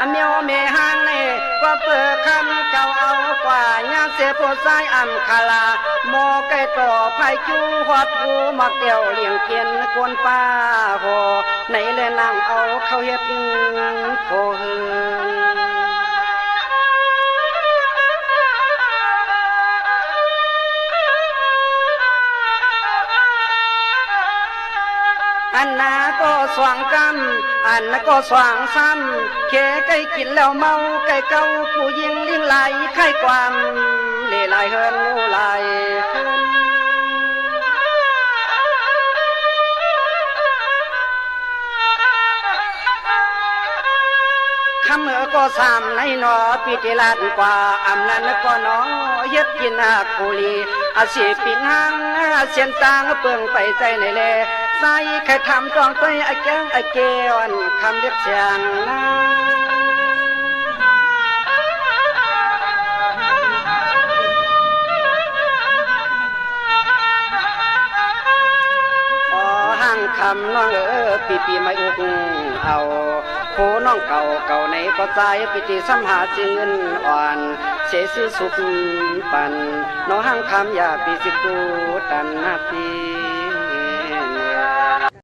เมียวเมหางเน่ก็เปิดคำเก่าเอากว่าญาเสียผู้ชายอัมคาลาโมไก่ต่อไผ่จูหอดหูมักเดี่ยวเลี้ยงเกียนกวนป้าโหในเลนางเอาเขาเฮ็ดโคหึอันนาก็สว่างกำอันนาก็สว่างซ้ำแค่ไก่กินแล้วเมาไก่เก่าผู้ยิงลิ้งไหลไข่ความเล่ไหลเฮินไหลคำเมื่อก็สามในหนอปีติลาดกว่าอำนั้นก็น้องเย็ดกินอาคุลีอาศิปินหางเสียนตางเปิงไปใจในเลใส่ใครทำจองไปไอแก้งไอเกวันคำเรียกเสียงนะห้างคำน้องปีไม่อุกเอาโคน้องเก่าในก็ใจปิติสัมหาจึงเงินอ่อนเสียซื้อสุขปันน้องห้างคำอย่าปีสิกูตันนาปี